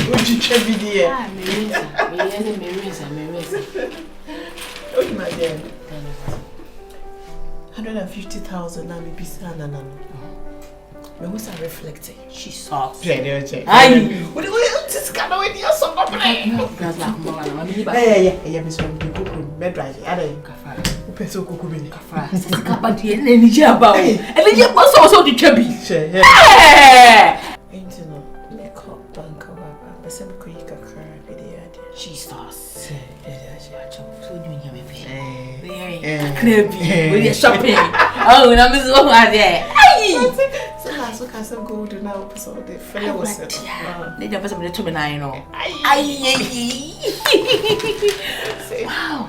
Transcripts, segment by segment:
Would you try video? Ah, Marisa. Oh, my dear. 150,000 na me bisa na. Me who's reflecting. She saw. Aye. What this kind of idea so complete. Yeah, Miss Kuku, medrai. Ada Kafa. Upeso kuku bini. Kafa. Sisi kabadi eni je aba o. Eni je bo so di twa bi. Yeah. Ain't no. Me call bank baba. Bese me ko yika kra bi de ade. She starts. So you hear me? Creepy. With your shopping. Oh, na me so hard there. So can some gold now so the fellow was set. They just put me to me now, you know. Wow.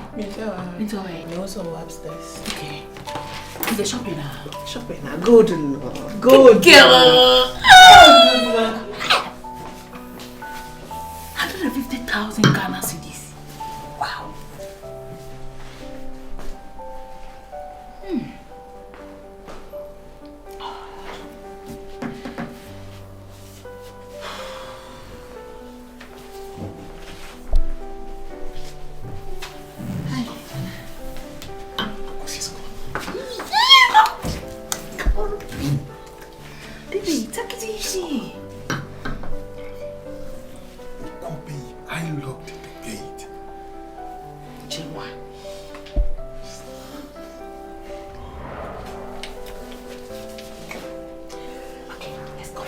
Me also upstairs. Okay. Is the shopping now? Shopping now. Good girl. 150,000 Ghana cedis. Wow. Take it easy. Kobe, I locked the gate. Chinwa. Okay, let's go.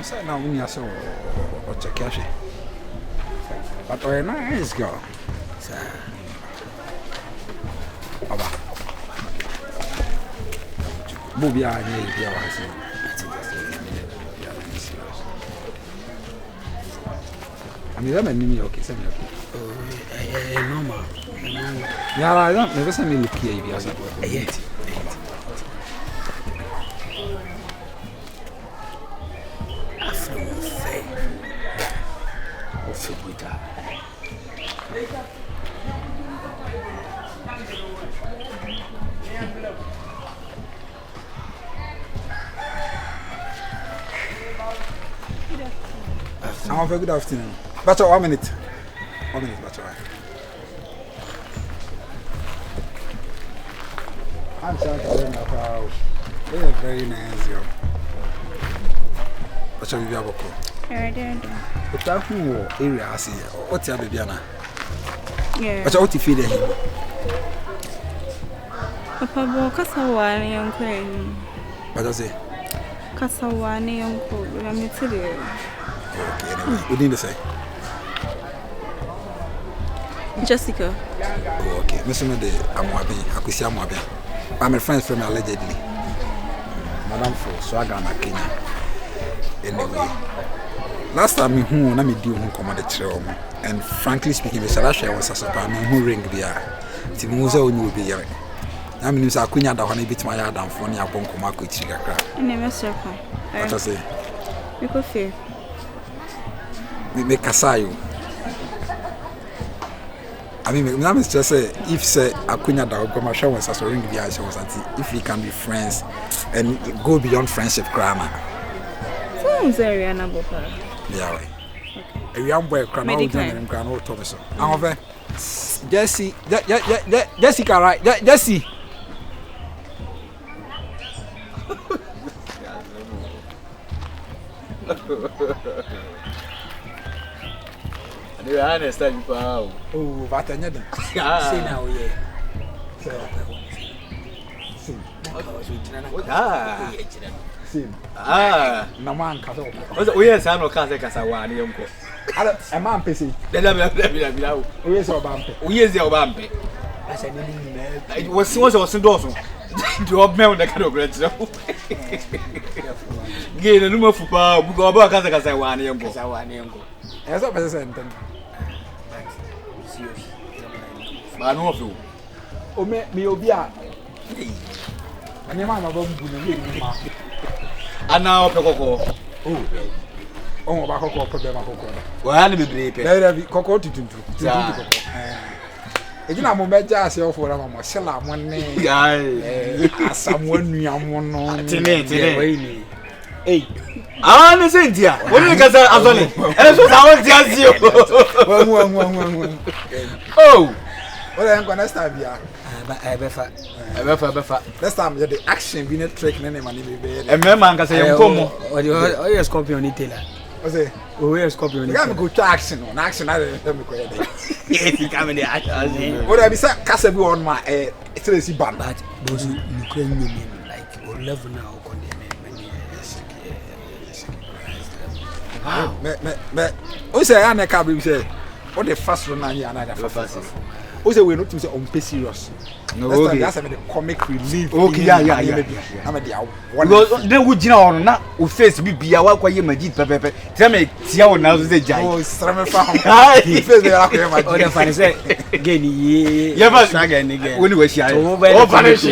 So now we are so check cash. But we're nice girl. Aba. Bobby I need to I mean, I'm a okay, send me okay. Normal. Yeah, I don't never send me look here if you are good afternoon. But 1 minute. 1 minute, but I'm sorry to learn about. They're very nice, girl. But shall we have a call? But that area I see. What's your baby, Anna? Yeah. But what you feel him? Papa, Casawane, uncle. What does it? Casawane, uncle. I'm a today. Okay, anyway. What did you say? Jessica. Oh, okay. Mr. Mede, Amwabi, Akusia Mwabi. I'm a friend from allegedly. Madam for Swagana, Kenya. Anyway, last time who na me di who command the trail, and frankly speaking, the Sarasha was a super who ring the Timuza will be here. I mean, I couldn't have a bit my yard and funny upon Komako Chiga. And never circle. What I say? You could feel. We make Kasayo. I mean, my just say if say Akunya da go my show was as ring the eye was at if we can be friends and go beyond friendship grammar. Sounds very honorable. Yeah, a young boy crying out and crying out Thomas. However, Jesse, Jessica, right? Jesse. You understand, wow. Oh, but I never see now, Ah, no man cut off. we are son of Casawani, uncle. A man, Pissy. We is our bumpy. We is your bumpy. I said, it was so much of Dawson. You have mailed the kind of great. Gain a number of football, we go about Casawani, uncle. As a person. I know of you. Oh, me, Obia. And your mamma won't be And now, Poco. Oh, on ba kokko problem akoko wa na bebre pe na bi kokko tutuntu kokko ejina mo meja ase ofo na mo sela mo ne asamu anuamo no tene ei ne sentia woni ka sa azole so sa won ti asio wa oh wala en next time bia befa next time you the action be net trick ne man be e me man ka say enkomo o yes scorpion ni tela o say o yes scorpion ni ga me go to action on action na dey me ko ye dey yes ka me dey action o da bi sa kasa bi on ma stress ban but those Ukraine women like o level now o condemn me o say ya na ka bi say o the first run na ya na the first o say we not to say on pay serious no okay that's the comic relief okay yeah I'm the because then we jina on na o face bibia wa kwa ye magid pepepe tell me tia on na so say jai oh strame fa face be la ko ye magid o the fan say again ye fa saga ni girl woni we share o punish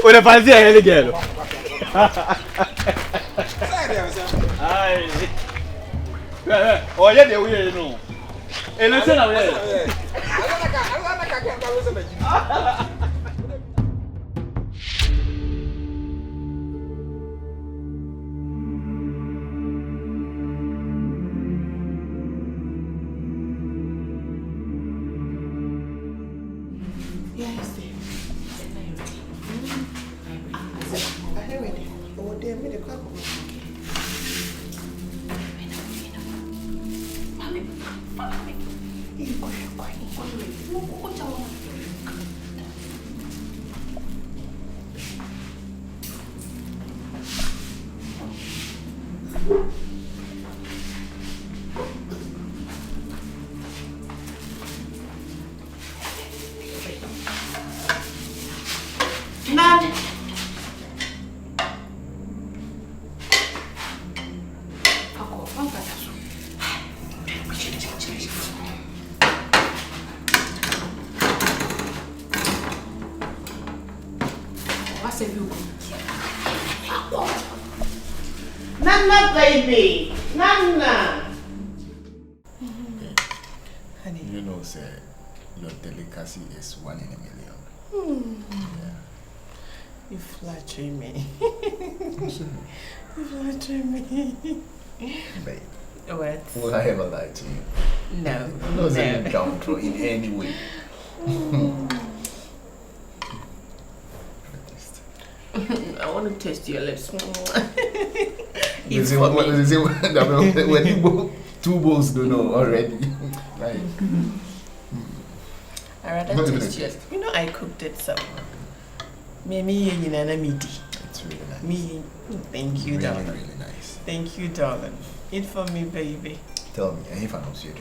o the fan say hele girl ai oye de we no ele se na we Nana, baby. Nana. Honey. You know, sir, your delicacy is 1 in a million. Yeah. You flatter me. You flatter me. Babe. What? Will I ever lie to you? No. No, no. Down throw in any way. I want to taste your lips. It's for me. When you two bowls don't know already. Right. I rather taste yours. You know I cooked it some. Me and midi. It's really nice. Me. Thank you, darling. Really nice. Thank you, darling. Eat for me, baby. Tell me, if I don't see you,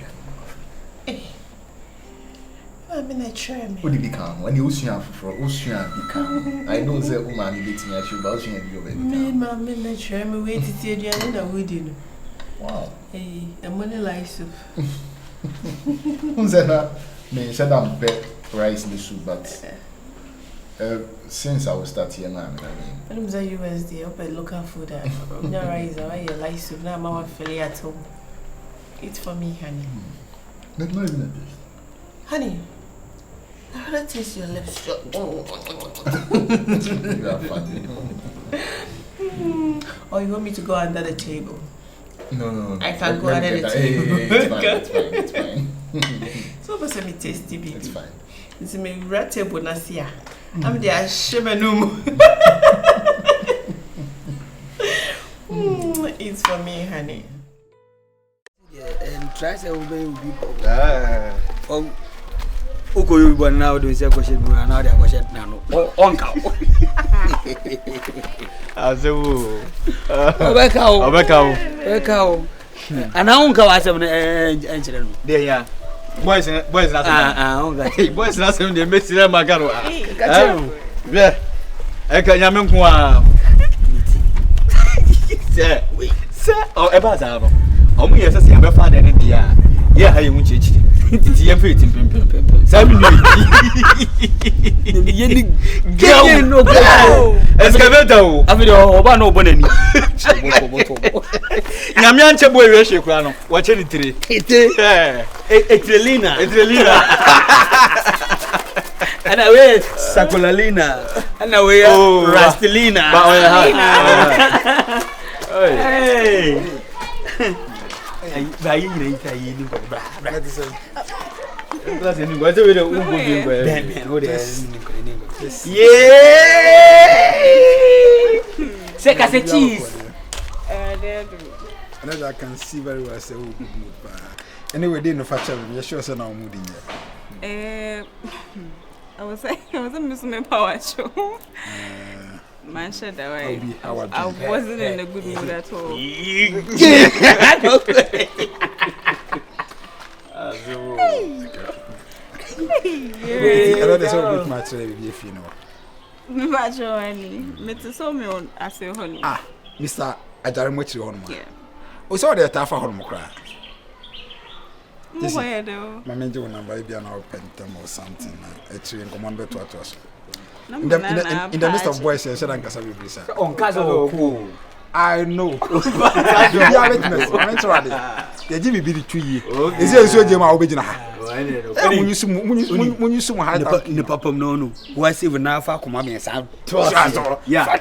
I mean, I try me. would it become when you ocean for ocean become? I know the woman beating at you, but ocean you already. Me, mamma, I try me. Wait to see you, and I would do. Wow. Hey, I'm money like soup. Who's that? Me said I'm bet rice in the soup, but since I will start here now, I mean. When I'm at USD, up at local food, I'm not rice, I like soup. Now I'm out for at home. Eat for me, honey. Not even Honey, I rather taste your lips. You are funny. Or you want me to go under the table? No. I can't go under the table. It's fine. So, what's me tasty, baby? It's fine. It's me red table, Nasia. I'm there, Shemanum. It's for me, honey. And try to obey people. Uko you born now do say question now they question now. Onka. azewo Obeka. Ana onka wa sem enchire no. dey ya boys na onka. boys na sem dey mesi na magaro be e ka nyame nko a se o e ba za no o mu yesa se ya be fa de ne dia ye ha ye mu chichi titi ye fe timpem sabi ni Ye ni gege no go. excavator o Afi de oba no bonani. nyame anche boy we hwe kura no wo che ni tire Etrelina. Ana we Sakolalina. Ana we Rastelina. Ba oya ha. Hey. Ba yi ni ta yi ni bra. Class ni go we de ungo bi ngo. Ben o de ni ko ni ngo. Yeah. C'est cassé cheese. And I can see very well say who good mood. Anyway, they no facture. You sure say now mood in here. I was missing my power show. Man, shut that way. I wasn't in a good mood at all. I know there's a good match if you know. Match only. Mr. Somi on I say honey. Ah, Mr. Ajaramochi on. Yeah. O so dey tafa hon mo kra. Where though? My mentor number be an open term or something. It's in command to us. In the midst of boys, I said, I'm going to be on Castle. I know. You are witness. I'm sorry. You give me the 2 years. Is it so, Jim? I'll be in a when you soon had the papa no. What's even now for command sound? Yeah, I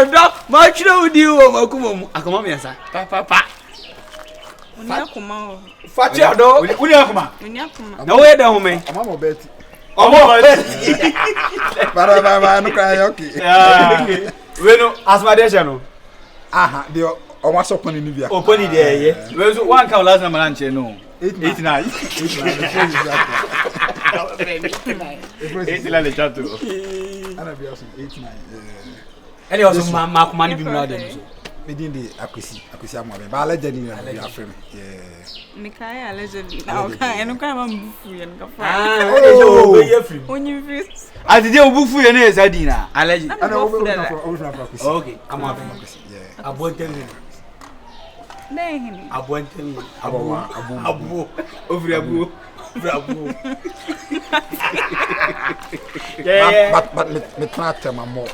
don't much know you, Makumam. Papa. Fatia do, Unyakuma. No way down me. I'm on Betty. Baba, no cry, okay. Bueno, as my deshano. Aha, they are almost open in India. Open it there, yeah. Well, one count last number and no. 89. 89 le chat to. Ana be also 89. Ele also Makuma ni bi mu na dem so. Within the akusi amwa ba allegedly na be afrem. Yeah. Mikai allegedly. Okay, eno kan ma mbufu ye nka fa. Oh, be ye free. Onyu face. Ati de obufu ye na esadina. Allegedly. Ana over akusi. Okay, come on. Yeah. Abonten. Nehini. Abonten. Abu. Over abu. Bravo. Yeah. But me try to my more.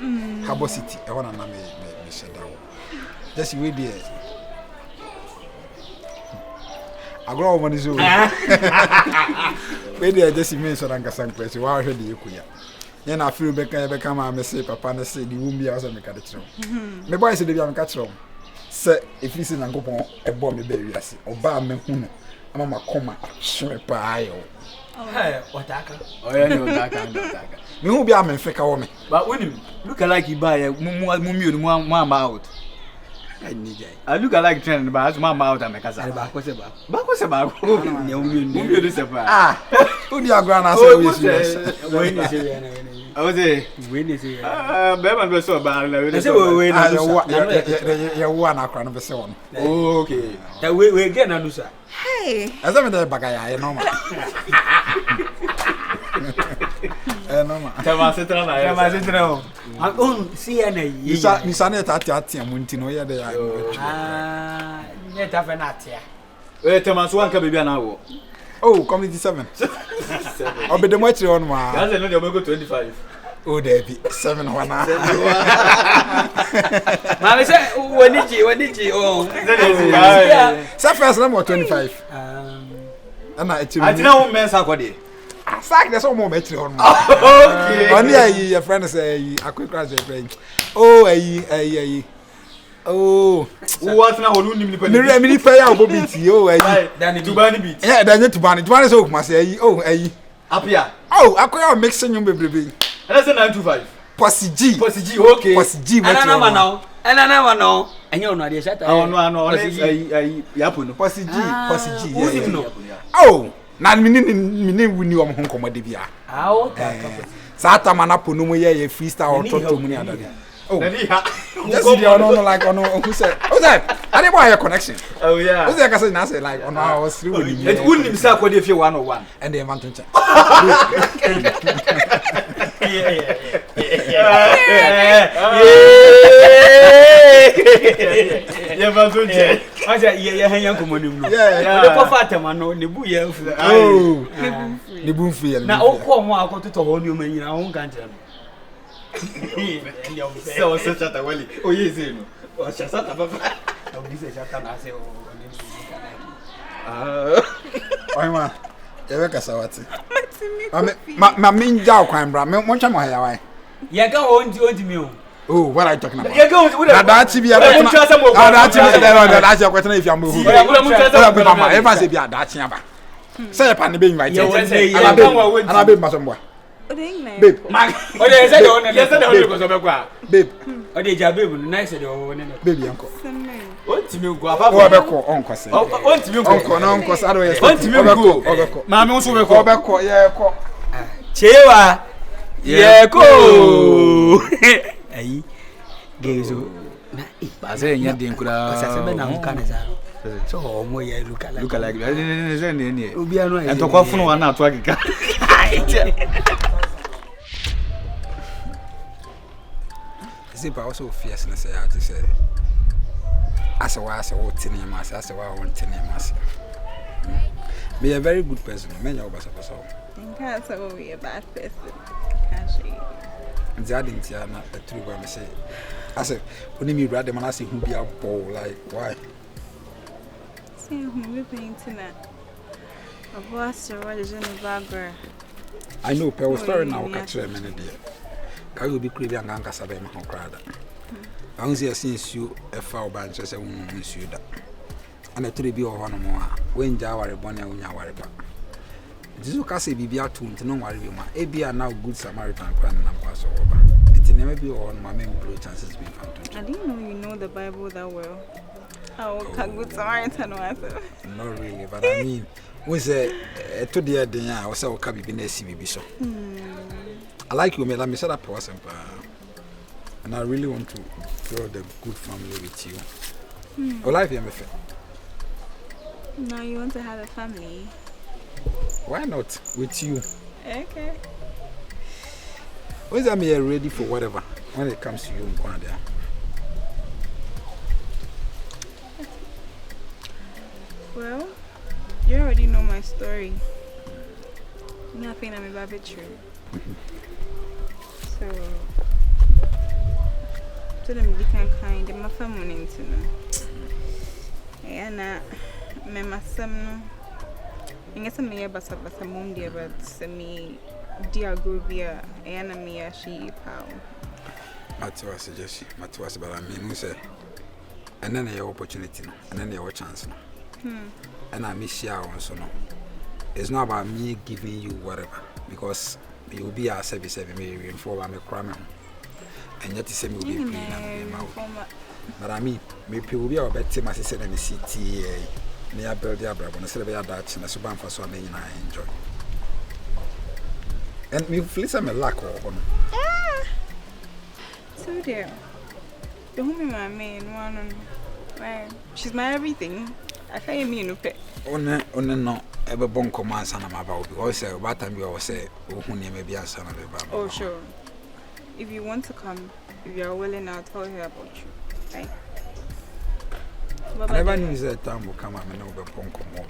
Habo City. I want to me shut down. Just wait there. I grow one is over. Wait there, just me so that I can place. Why should you come? Then I feel become I say papa and say the womb be also make a true. Me boy say the be catch wrong. Say if you see na go pon e bomb me be wiase. Oba me hunu. Mama koma shwe pa ayo. Hey, wataka. Oh yeah, no wataka. Me who be am feka wo me. But when him look like he buy mu out. I need jai. I look like trend but as mama out and make us. Ba ko se ba. Ba ko se ba. Ne mu Mu se ba. Ah. Who the agwana say we serious. We ni se we na. I was say we ni se. Be man be so ba na we. Say we na. Ya wa na akra no be se won. Okay. That we get na nusa. Hey. Asa me dey bagaya e normal. Normal. Tama setra na. Tama setra. On see na yi. Misa na tia munti no ye dey ya. Ah, net afa na tia. Eh, tama so anka bebia na wo. Oh, community 7. Obede mo chire on ma. That's no dey go 25. Oh, there be 7 wana. Mama say waniji oh. Say first number 25. Ana etiri. Ati na wo mensa akode. Sack there's some more metri on ma. Okay. Oni ayi your friend say akwekra say friend. Oh, ayi. Oh, What na holu nim nipa. me pay ya obobiti. Oh, ayi. Tubani beat. Yeah, dan tubani. Tubani so kuma say ayi. Oh, ayi. Apia. Oh, akoya mixing you bebrebe. That's 925. Posi G. Okay. Posi G. Ana na ma no. Enye onu ade shata. No. Ayi yapo no. Posi G. Who no? Oh, na mini wuni o mo nkomode bia. Ah, okay. Sata manapo no mo ye freestyle to mu ni adade. Oh. Nani ha. Just see the no like on who said. Who said? I didn't buy a connection. Oh yeah. Who said I say na say like on I was through with It wouldn't him say akode if you 101. and they want to check. Yeah, but don't check. Aja ye hen yan komonim no. Yeah. Le ko fatema no ne bu ye fu. Oh. Nebu free. the boom free. Now, oh, come on, I go to hold you, man. I won't get them. So, such a welly. Oh, yes, you know. Shut up. I'm a Sawati. My main jaw crime, bra. Much more hair. You go on to me. Oh, what are you talking about? You go with that's if you are that's your question if you are moving. If I say, be a Dutch number. Say a pan being invited. And I be my somewhere. Babe, babe, oh, they are baby, nice, baby, uncle. What to me go Uncle, uncle, uncle, uncle, Mamma also will call back, yeah, Chewa, yeah, go. Hey, Gazo. I say, you didn't could have so more look like that. And talk off no one now to Zip also fierceness, I have to say. As a was a old tin mass, as a one tin mass. Be a very good person, many of us are so. Can't say we a bad person. Can't she? And the adding to not the true one, say. I said, when you read them and I see who be a bowl, like, why? See who weeping tonight. A boss, a religion of bagger. I know, per story now, catch a minute, dear. I will be craving and Uncle Sabema who cried. I don't see a since you a foul bunch as a woman, monsieur. And a 3B or 1 more. When Jawari Bonnie, when you worry back. This will cast a BBR tune to no worry. A be are now good Samaritan crying and pass over. It never be on my main blue chances being found. I didn't know you know the Bible that well. Oh, good Samaritan was. Not really, but I mean, was a 2 year dinner, I was a cabby in a CBB so. I like you, madam. I said that person, and I really want to build a good family with you. I like you, now you want to have a family? Why not with you? Okay. When I'm here ready for whatever when it comes to you, there. Well, you already know my story. Nothing I'm about it true. So, to them different kind, they must have money into me. And my master, I guess I'm here, but I'm mom dear, but me dear Govia, and me a she pow. Matua suggestion, Matuas, but I mean, who say, and then your opportunity, and then your chance. And I miss you also. It's not about me giving you whatever, because you will be our service every day for my crime. And yet, the same will be green. But I mean, maybe will be our better, my sister, and the city near Belgia, Brabant, and celebrate Dutch and a suban for so many I enjoy. And me fleece am a lack of so dear. The woman, my main one, she's my everything. I can't mean no pet. On no ever bon commands and I'm about because what time you always say, who maybe a son of a oh, sure. If you want to come, if you're willing, I'll tell her about you. Right? I never knew that time will come up and over Ponko more.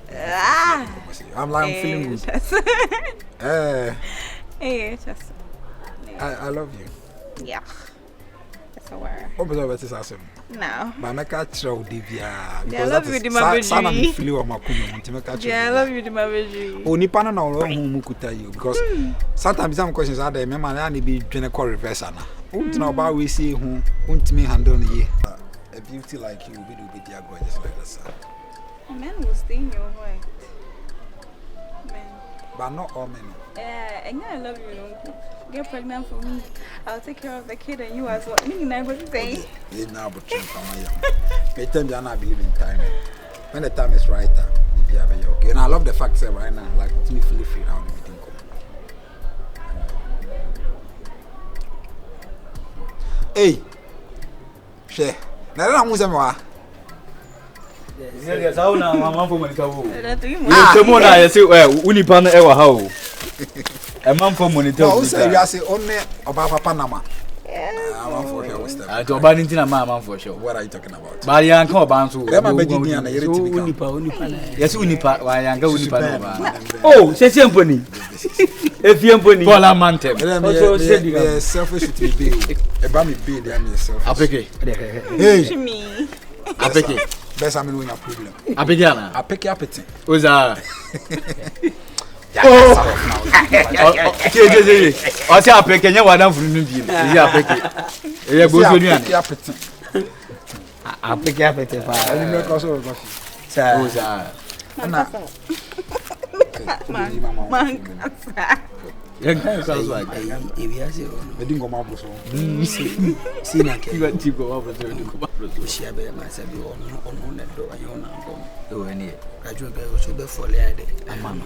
I'm like, I'm feeling good. Hey, just. I love you. Yeah. That's a word. What was over this awesome? No. But I can't show Divya. I love you, Dimabeji. Yeah, I love you, Dimabeji. Only Pana know who could tell you because sometimes some questions are there. Remember, I need to be doing a call reverse. Won't know about we see who won't me handle ye. A beauty like you will be dear gorgeous like that, sir. Men will stay in your heart. Men. But not all men. And I love you, uncle. Get pregnant for me. I'll take care of the kid and you as well. Me and I was saying. You now but they tell me I not believe in time. When the time is right, you have a okay. And I love the fact that right now, like me fully free now, everything come. Hey, share. Now I'm moving more. Yes, how now, Mamma for money. Come on, I say, well, Unipan ever how. A man for money. Oh, say, I say, only about Panama. I'm for here with step. I to ban into a man for sure. What are you talking about? But you can't bounce to Them are begging me and I hear it to Yes, Unipa, why I go Unipa. Oh, say simply. If you pony, Call a man. Selfish to be about me bid and yourself. I pick it. Hey, Me. I pick it. best I'm doing a problem. I pick it. I pick up it. Who's that? Oh, I say I pick it. You want to from Nubi. Yeah, I pick it. Yeah, go to pick up it. I pick up at the I fire. didn't make us over. Who's that? Yeah, sounds like. If you say, I didn't go my boss. see, I You got to go over to the share by myself on that door. You know, Oh, any. I drove also before Lady. Mamma.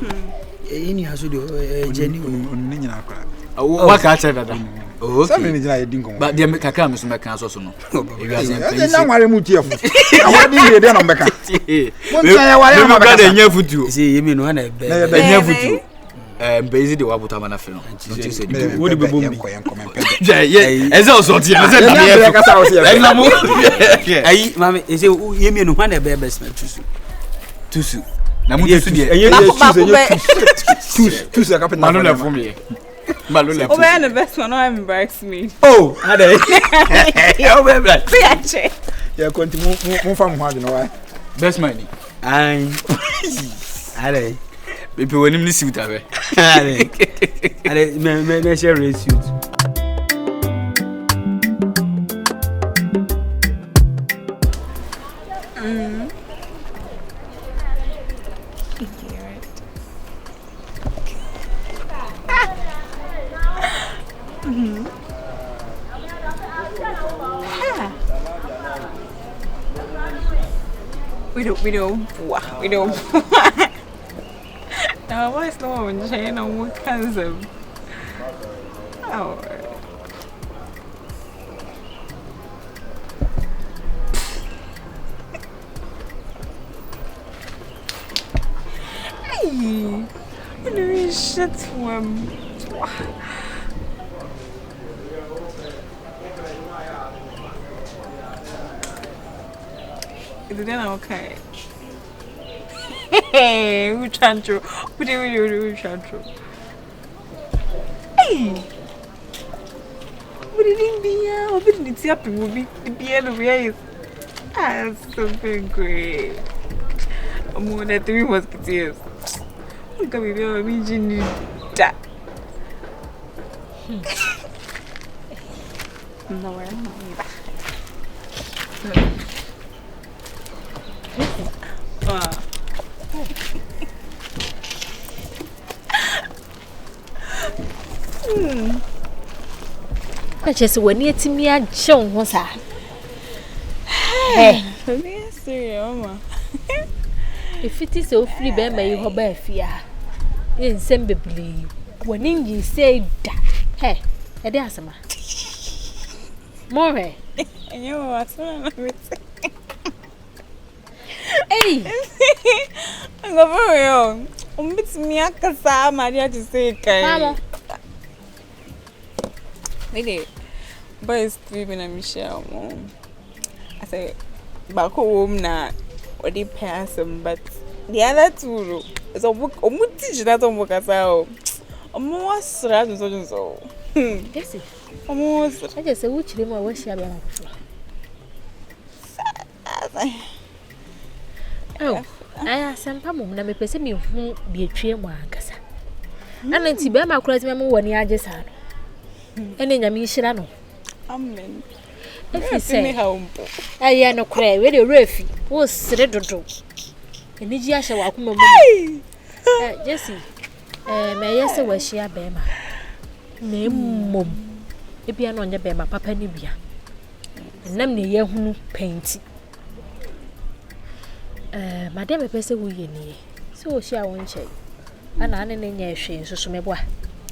In your studio, genuine. What can I say that? Oh, Something I didn't go. but the American is making us also. You guys I didn't want to move. I didn't get on back. See, you mean one of them. Basically, what about Amana film? What do you boom? Yeah, as also, I, Mammy, is you mean one of the best man to sue. Now, you choose a couple Malula for me. Malula. Oh, man, the best one I'm embarrassed me. Oh, had I? Yeah, continue from one, you know why? Best money. I had a People when him suit away. I share race suit. We don't. Now, why is no one saying on what kinds of? Oh. Hey, you shit one. Is it okay? Hey, who chantro? Who chantro? Hey, what did it be? What did it happen? Will be the end of your that's something great. I'm more than 3 musketeers. Look at me, I'm in that. No, I'm not. Just when you see me, I show what's that. Hey, if it is so free, Ben may you obey fear. In some believe when you say that. Hey, a dasma. More, and you are so hey, I'm going to meet me. I can say, Maria, to say, Mama. Lady, boy is sleeping at Michelle. I say, back home now, or they pass him, but the other two is a book, or would teach that on work as well. Almost rather so. Yes, almost. I just say, which room I wish you had. Oh, I asked some pamum, and I may perceive me who be a tree one, Cassa. And then see, Bama cross me when you just had. And then I mean, Shirano. Amen. If you say, home, I am no cray, very roughy, was redo. And did you shall welcome Jessie? May I say, where she are Bama? Name mum. If you are on your Bama, Papa Nibia. And name the young paint. Madame, a person who you need. So she won't say. And I didn't know she is so me boy.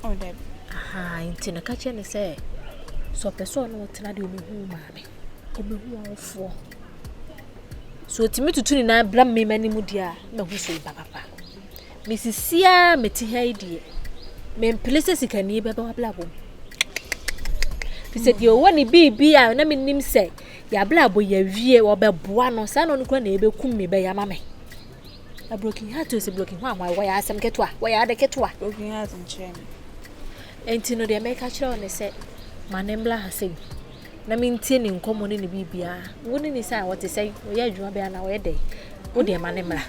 Oh, Deb. Ah, in a catch and say. So, person will tell you who, mammy. Come for. So, to me to 29 blame me many mudia, no who say, Papa. Mrs. Sia, Metty Heidi. Men places he can near Baba Blabo. Fi said you want to be a na me nim say ya bla bo ya wie obeboa no sa no nkura na ebe kum me be ya mame. A broken heart is a broken one why ya asem ketwa why ya de ketwa broken heart nchen. Enti no de make a chiro ne say manembla hasem. Na me ntie ne nkomo ne bibia. Woni ni say what say we ya adwuma be na we dey. Wo de manembla.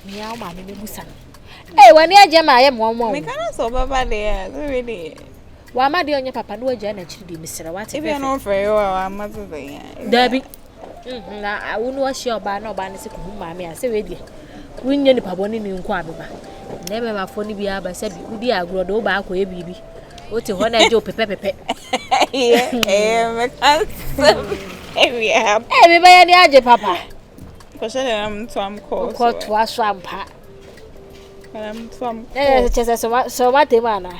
Me ya ma me busa. Eh wani aje ma ye mo. Me kana so baba dey so really. Wa ma de onye papa no aje na chiri de misira what if you no for you wa ma so dey. Dabi. Na wonu wa shi oba na oba ne se ko ma me ase we die. Wunye ni paboni ni nko abeba. Na be ma fo ni bia ba se bi udi agro do ba akọ e bibi. O ti ho na je o pepe. Me kan we have. Me ba ya ni aje papa. Ko se am to am ko. Ko to aso ampa. Am to am. Chese so mate mana.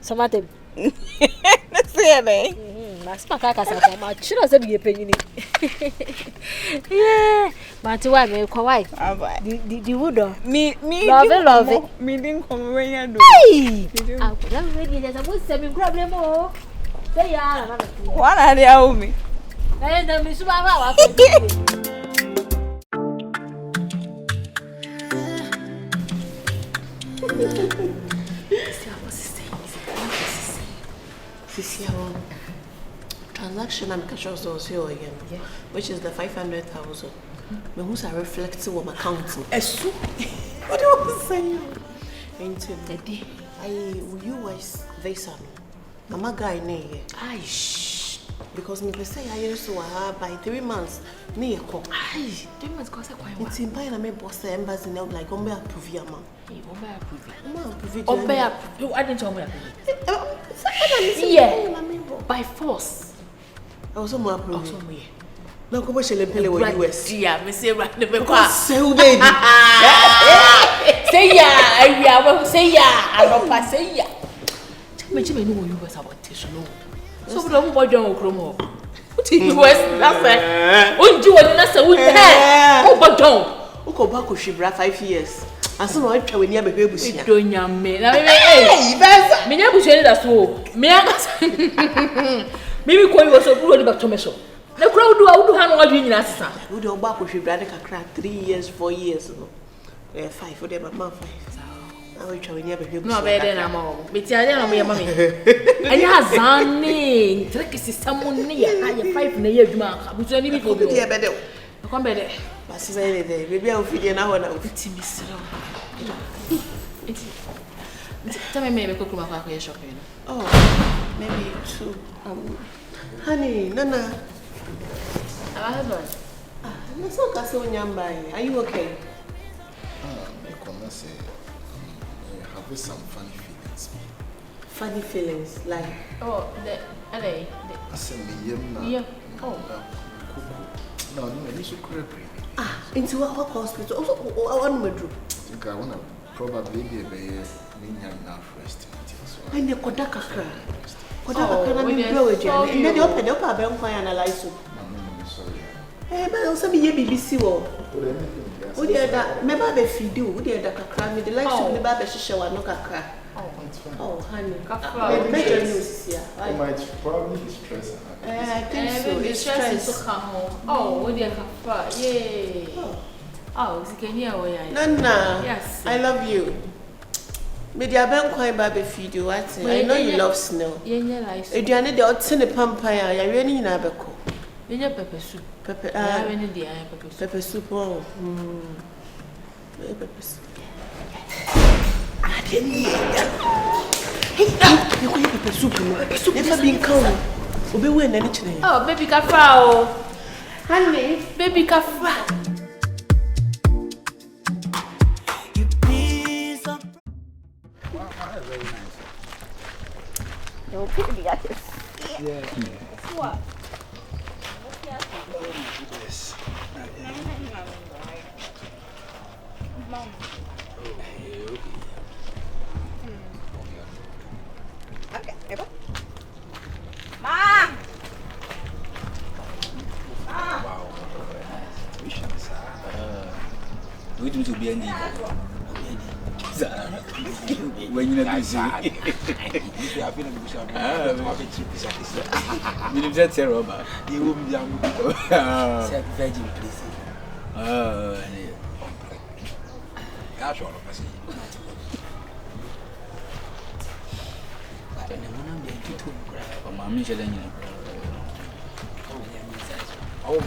So mate. Na se le. Mas makaka sa ko ma chiro se bi epenyini. Yeah. Mate wa me ko wai. Di wudo. Me love it. Me din ko we ya do. Hey. Ah, la we di ja mo se mi problem o. Say ya na na. Wana dia o mi. Eh, da mi suba wa. Transaction and cash also here again, which is the 500,000. Me who's a reflective of my accounting. What do you say? Into the day, will you was visa? Mama guy ne. Because me say I used to by 3 months. Me ko. 3 months ko se kwai wa. It's in na me boss embassy now like ombe approve ya ma. Ombe approve. I didn't ombe approve. Yeah. By force. I was more approve. No ko bo shele pele wo US. Yeah, me say right the kwa. Say who baby. Say ya, say ya, I don't pass say ya. Me no wo US about this no. So we don't go down okromo. What is US that's it. Unji woni na say unji he. Go down. Uko ba ko shibra 5 years. Aso no atwa weni abehwe busia. Do nyame. Na me besa. Me nya busia ni da so. Me aka. Me ko yi so buru ni back to me so. Na kura udu ha no adu nyina sesa. Udu ogba ko shibra de kakra 3 years 4 years no. 5 ode mama 5. I atwa weni abehwe busia. No be de na ma o. Beti ade na mo ye mama. Anya azane. Trek system ni ya 5 na ye adwuma aka. Busia ni bi ko bi. Ye be de. Ko be de. Basi be de. Baby a ofidie na ho na ofiti misiro. Tell me maybe cook my shopping. Oh, maybe 2. Honey, Nana. My husband. I'm not so castle nyambai. Are you okay? I say, I have some funny feelings. Funny feelings, like? Oh, the LA. I said, yeah. Oh. No, I need to create. Into what hospital? I want to do. I think I want to probably be a now first. I need Kodaka. Kodaka can be blow again. And then the open up a bell fire analyze. I'm sorry. Eh, but also be BBC. Oh, dear, that may be feed you. Would you that cry me the lights of the barber show and no crack? Oh, honey. Major news here. I might probably be stressed. I think so. It's stress. Oh, what do you have? Yay. Oh, it's Kenya. Nana. Yes. I love you. Maybe I been quite baby feed you. I know you love snow. Yeah, if you are the outside pampire, you're really in Abaco. Pepper soup. Pepper soup. Oh, pepper soup. I didn't hear that. Hey, you could have pepper soup. Pepper soup never been cold. We'll be winning anything. Oh, baby Kafra. Honey, baby Kafra. Very nice. No, pretty at this. Yeah. What? Yes. Mom. Okay, Eva. Mom. Wow. We do to be any. When you know, I feel like we should have a cheap piece of this. You just say Robert. You won't be able to Say virgin, please. That's all of us. Mammy, you know. Oh,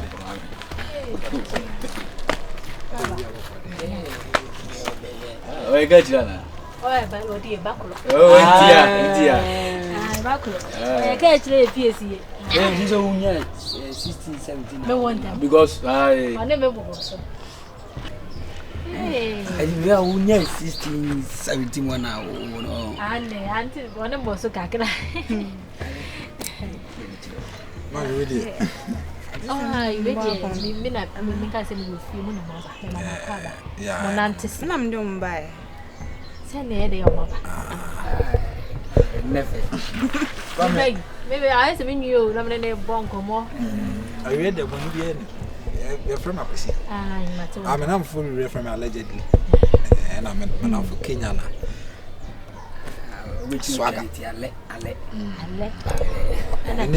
I got you. Oh, but what do you back? Oh, India. Back. I can't trade PSC. He's only 16, 17. No wonder. Because I never was. Hey, we are only 16, 17 1 hour. and auntie, one of us so kakra. Oh, you ready? I mean, I said you feel no more. Yeah. Monantis, and I'm doing by. Send the idea of Never. maybe I said you, I'm in a bonk or more. I read the one you're from a person. I'm an unfull from allegedly. And I'm for Kenya. Which swagger. And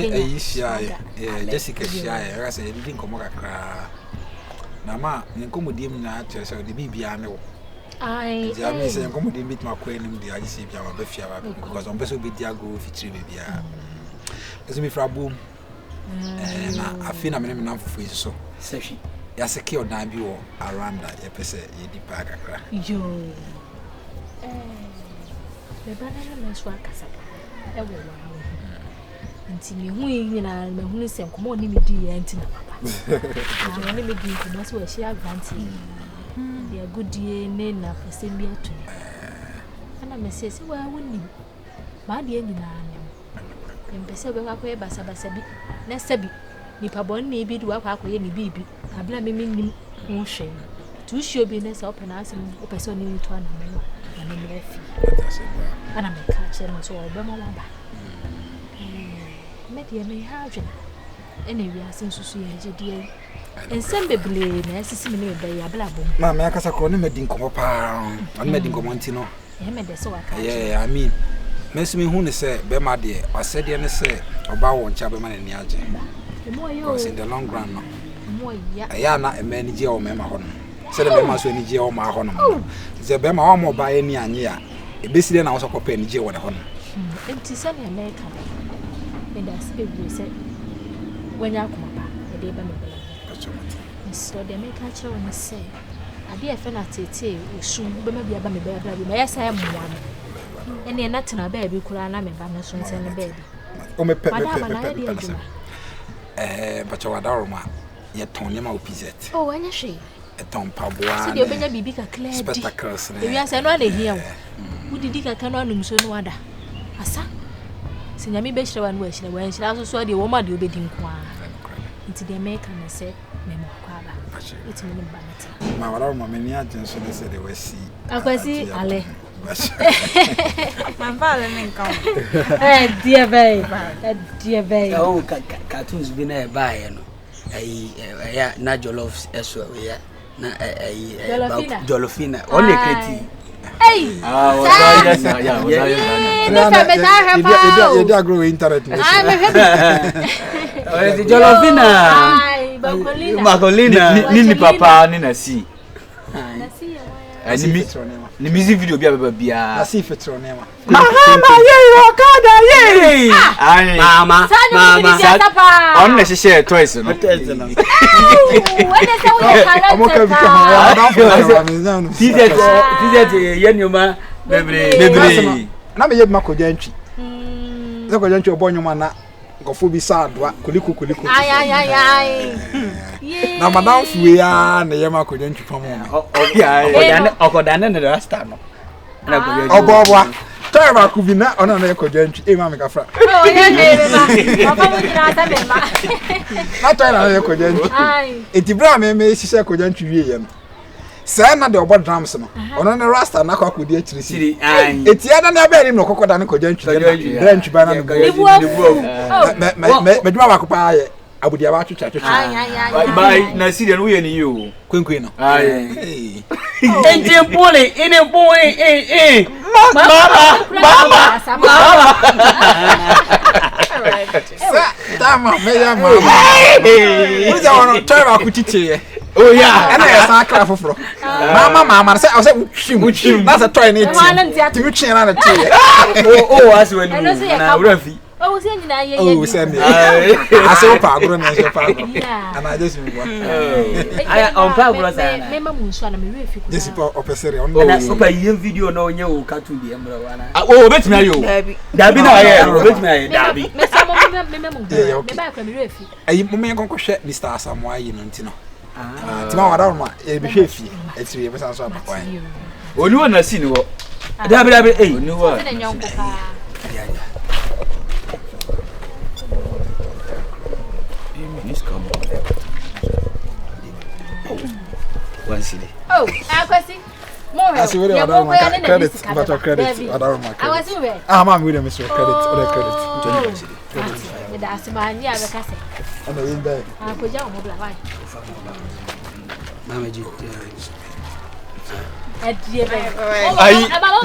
Jessica Shy, I said, you didn't come back. Nama, you come with him now, so the BB. I say, come with him, meet my queen in the ICP because I'm better with Diago if it's really. Let's be for a boom. And I feel I'm enough for you. So, yes, a key or Nabio around that episode, you depart. Yo, the banana is work as a until you win and who say, come on, me dear, and I'm only making for us where she are granting. They are good dear, Nana for Sambia to me. And I may say, well, I wouldn't. My dear, and Pesaba, Basabasabi, Nasabi, Nipabon, maybe do up any baby. I blame him, no shame. Two sure business open us and person in to an and in the and I may catch them so I'll be my one back. Maybe I may have it. Anyway, I seem to see a dear. And some baby, necessarily by a blabber. Mamma, I can't call him a dinko pound. I'm making Commontino. Yeah, I mean, Miss me who say, Bema dear, I said, you say about one Chaberman in Yaji. Because in the long run, no. I am not a manager or member on. Said the Bema when you or my honor. The Bema or more by any year. A busy then I was a copy and J. One honor. And to send America. And I speak, you said, when I come back, a day by me. So they make a show and say, I dear Fenati will soon be maybe about me, baby. Yes, I am one. And you're not in a baby, could I name a son and a baby? Oh, my pet, but your Daroma, yet Tony Maupizet. Oh, and she a Tom Pabua, you're going to be big a clear spectacles. Yes, I know they hear. Who did you canon so no other? Asa? Send me best one where she also saw the woman you be in qua. Into the American, I said, Memo. It's me, my Roma, many agents, so they said they were see. I can see Ale. My father didn't come. Dear babe. Oh, cartoons been a buy, a Najolof Esway, Jolofina, only pretty. Hey, you grow internet. Jolofina, Macolina, Nini Papa, Nina see. The music video be a see if it's your name. Mama, unnecessary twice. Kofubi sadwa kuliku Ay na madam fuya na yema ko dentwi pamo okodane na rasta no na ko obobwa tama ku bi na ona na ko dentwi e ma me ka fra oh ye ma papa mo jira ta be ma na tama na ko dentwi enti bra me sise ko dentwi wie ye no say na de obo drums no ona na rasta na kwa kodi akiri siri eti ya na be ni no kokoda na ko dentwi dentwi ba na no me duma ba ko pa ye abudia ba twetwa bye na siri no ye ni you kwenkwen no Engine pulling, in a boy, Oh yeah, and I saw a for Mama, I said, that's a toy need to reach another tree. Oh, as when I Oh, send me. Oh, send me. I saw Pablo and I just I on Pablo. Remember Munswana, me refi. this is opposite on the video no you cut to the umbrella. Oh, bet me you. Dabi na here, bet me Dabi. Me some me back from refi. I moment go share Mr. Samoa you know. Tima wada ma e be hwe fi e tiri e be sanso abakwan. Oni wona si ni wo. Dabi eh oni wo. One city. Oh, akwasi. More. I see where I credit, but your credit. I don't my credit. I was in Ah, ma'am, we don't miss your credit. Or credit. Me da asima ni abeka se. I know in there. Ah, ko ja mo bla why. Mama ji. Ai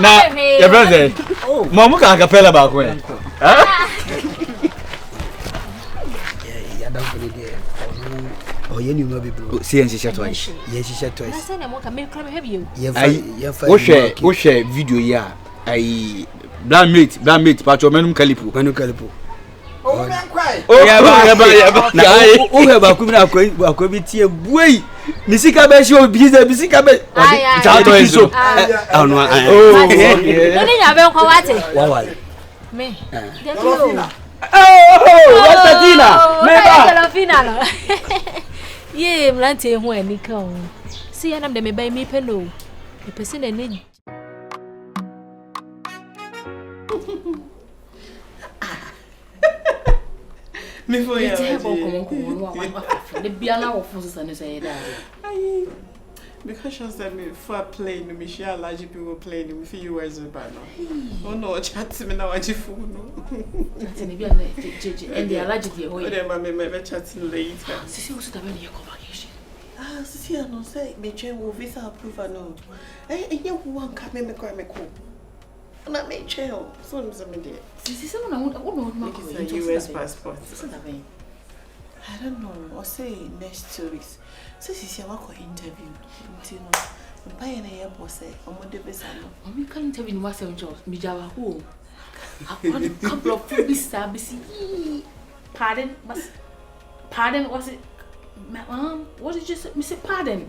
na your brother. Mamu ka capella ba ko e. Yeah, don't forget there. Oh, you knew maybe bro. See and she shot twice. Yes, she shot twice. I say na mo ka me come help you. Wo share video ya. Ai Blamate, Pacho Menum Calipo. Oh, man, cry. Oh, yeah. Oh, have a community way. Missika Besho, Bisika Be. It's out of his own. Oh, me. Oh, what's Tina? Yeah, Mlante, when he come. See, and I'm the me buy me peno. The person and need. Before you because she said me for playing me share large people playing me for you as a banner. Oh no, chat to me now at your phone. And they are largely away. Whatever chatting later. See what's the way convocation. Ah, see, I don't say, me chair will visa approval no. I you one come me cry me cool. Not me chair, so I'm some day. This is someone I won't make a US passport. I don't know, or say next 2 weeks. So she's your work interview. You know, I'm buying a airport say, I'm on the best. We can't interview in what's jobs. Mijawa home. I want a couple of police services. Pardon, was it? What did you say? Mr. Pardon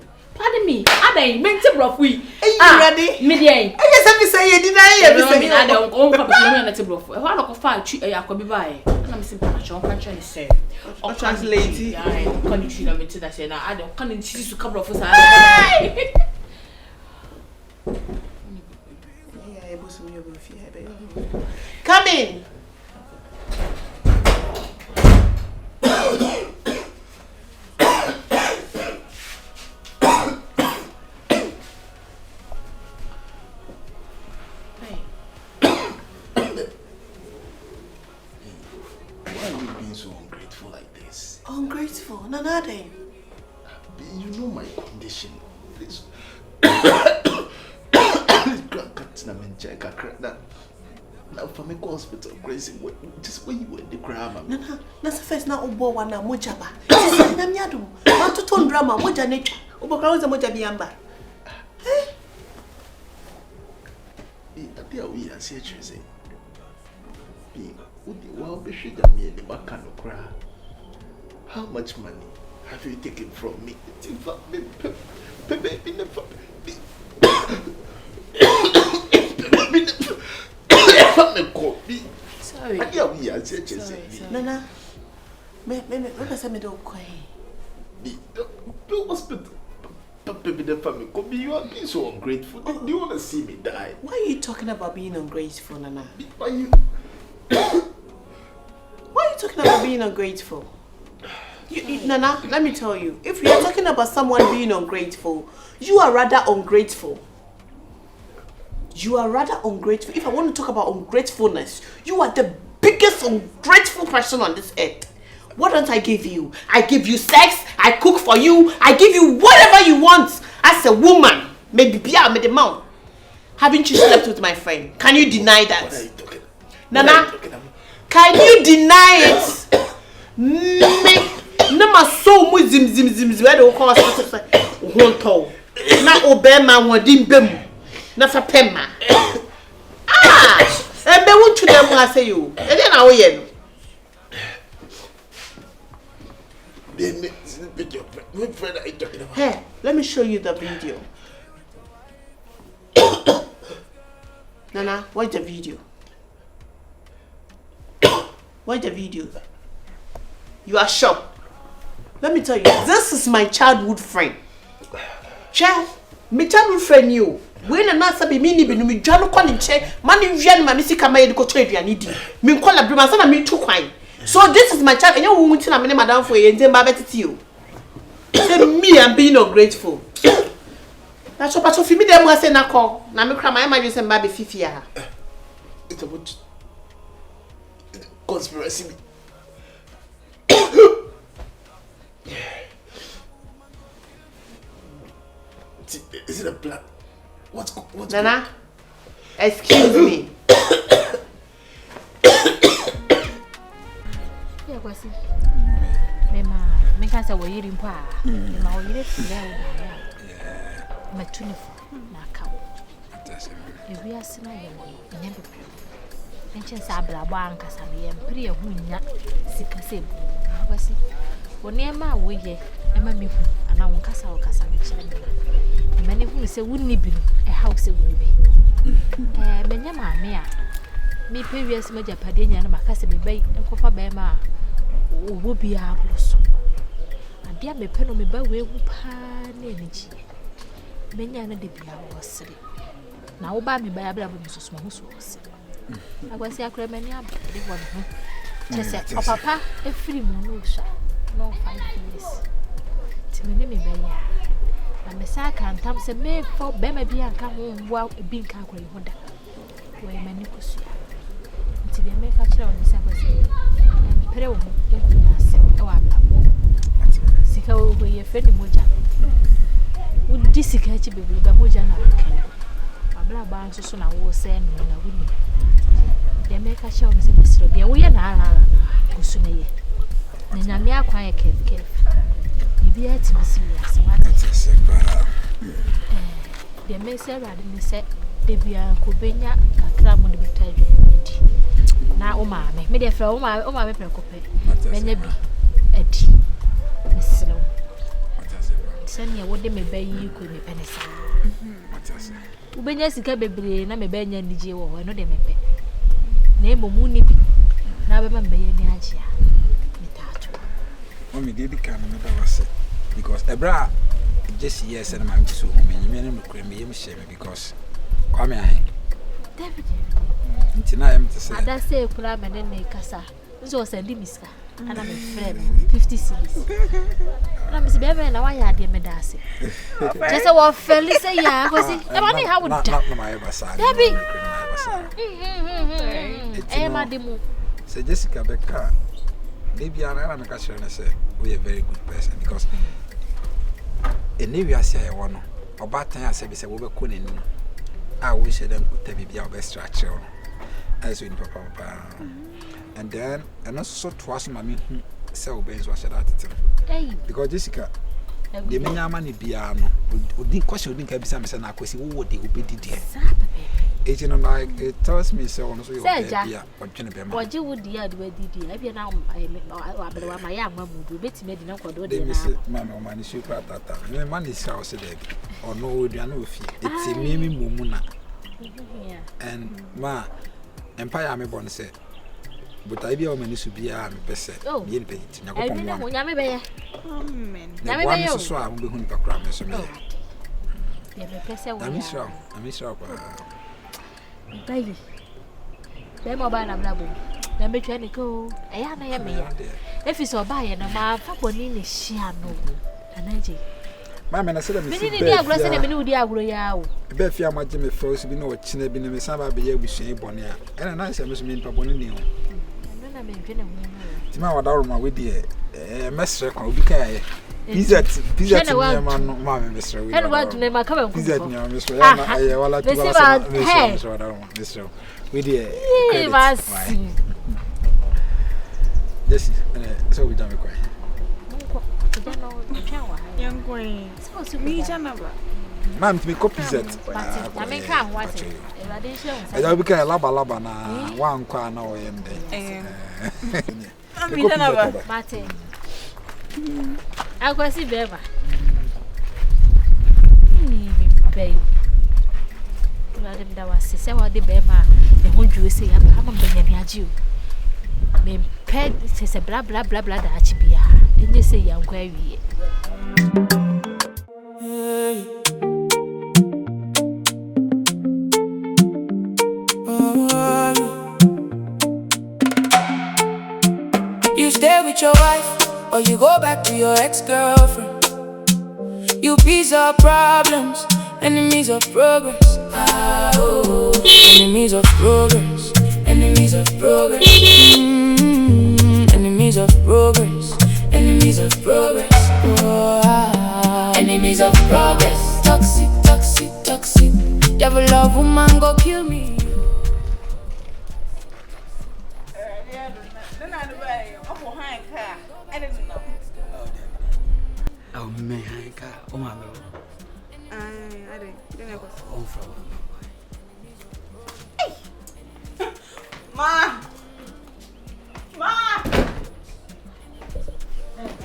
me. I ain't meant to bluff we. Are you ready? Midday. I guess I'm saying deny everything. I don't go to bluff. I want to file a could by. I'm simply trying to say. Or translate. I can't treat them into that. I don't come and choose a couple of us. Come in. Ungrateful, Nanade. You know my condition. Please. Now for me hospital crazy. Just when you were the crime. Nana, that's the first now Ubo wana mojaba. Namyadu. Want to turn drama, moja nature. Ubo crowds a moja biamba. Eh? There we are saying. Well, be sure me in the back of cry. How much money have you taken from me? Sorry. Nana, me don't cry. The hospital. You are being so ungrateful. Do you want to see me die? Why are you talking about being ungrateful, Nana? Why are you talking about being ungrateful? Nana, let me tell you, if you're talking about someone being ungrateful, you are rather ungrateful. You are rather ungrateful. If I want to talk about ungratefulness, you are the biggest ungrateful person on this earth. What don't I give you? I give you sex, I cook for you, I give you whatever you want as a woman. Maybe Pia, me the mount. Haven't you slept with my friend? Can you deny that? What are you talking about? Nana, can you deny it? Me, no ma so mu zim where the call won't tell. Na obema wodin bem. Na fa pema. And they won't to them I say you. And then I will. Hey, let me show you the video. Nana, watch the video. Watch the video. You are shocked. Let me tell you, this is my childhood friend. Child, my childhood friend you. When a nasa be mini be no me dwano kwa ni che, mani wian ma misi kama ye de ko to aduane di. Me nko la brima sana me tu kwan. So this is my child, and you won't na me madam for ye nzemba betiti you. Say me I'm being ungrateful. Na so pato fi mi dem wa say na call. Na me kra my ma say mba be fifia. It's about conspiracy. Is it a plan? What's Nana? Excuse me. Yeah, Kwasi. Me can say we yiri mpa. Me ma we yiri fira o ba ya. Me tunifu na ka. E wi asina ye me be pre. Enche sa bla bo anka sa me mpre hu nya sika se bu. Kwasi. Woni e ma wo ye e ma me hu ana won kasa o kasa me kire me. Many who say wouldn't be a house will be. Menya mamma, me previous major padina and my cousin bay and copper bema will be a blossom. And dear me pen on me by way of pan energy. Menya and the beer was silly. Now buy me by a blab of Mrs. Moss. I was a cremania, they want to just say, Papa, a free moon, no 5 years. To me, me by and the second time say me for bema bi anka ho wa bi nka akwai hoda we mani kusu nti be me ka kira on saba say pere wo e kunya se e wa bla sika wo ye fedi moja wo di sika chi bebu ba moja na kan abla ba nso so na wo se no na wuni de me ka kira on se misro de wo ye na ala kusu na ye na nyame akwa ye kef be at Messias. The Messiah me said, Debia Cobenia, a cram on the battalion. Now, mamma, made a fellow, my precope. Many be a tea. Miss Slow. Send you what they may buy you could be pennies. Ubenya sika bebre na mebenya nije wo no de mepe. Na emomu ni bi. Na be man be ye ni agye a. Mitato. Mommy dey can remember was because ebra just yes and man so home me no kure me yem share me because kwame ahe. David. Ntina am to say. Ada say kura me ne kasa. Nso send miska. Ana me friend 50 cedis. Na me se be na wa ya de me da ase. Just say what feli say ya go see. E ma ni ha wo da. Not my basa. David. Mademu. Say Jessica Becca. Maybe I make sure and say we are a very good person because in we are say one about time I say we be calling I wish them could be our best structure as we papa and then and also twice my say obey was that because Jessica the many money bia no odi kwase odi nka bisa me say na akwesi wo de obedi de it you know like it tells me so on so you bia odwene be ma oje wo di ade wadi di e bia na abere wa ma ya amamudu beti me di na kodo de na ma no ma ni super tata me ma ni sa o se de ono oduane ofi eti mi mumu na and ma empire me bon say but I be o mani su bia me pese me ni pe ti nyakopon mo mo nya me be ye amen na me be yo so a mo be hu ni pakra me so me ye be pese wo ya I'm sure baby be mo ba na blabo na me twa ni ko e ya na ye me ya efi so ba ye na ma fa boni ni hia no anaje ma me na se da me si ni dia agro se na me ni udi agro ya o be fi amaje me froze bi na o chine bi na me sa ba be ye busua boni a ena na se me so me npa boni ni o Tima wadaruma we dey mesre kwa obi kan pizza to me man no ma mesre we. And what name I come pizza to me mesre ya na wala to wala mesre wadaruma mesre. We dey yes, so we don't require. Young queen. So me janaba. Ma'am, to me copy that. I mean, can't watch it. I be kind laba na one kwa na o yende. Me janaba. Martin. I go see Beba. Babe. Madam da was say what the Bema, the whole Jew say I'm Benyamin. Me ped says a blah blah blah blah that Achibia. And you say young query. You stay with your wife, or you go back to your ex-girlfriend. You peace our problems, enemies of progress. Enemies of progress, enemies of progress. Enemies of progress, enemies of progress. Enemies of progress. Toxic, toxic, toxic. Devil love woman go kill me. Oh man, oh my God. Ma.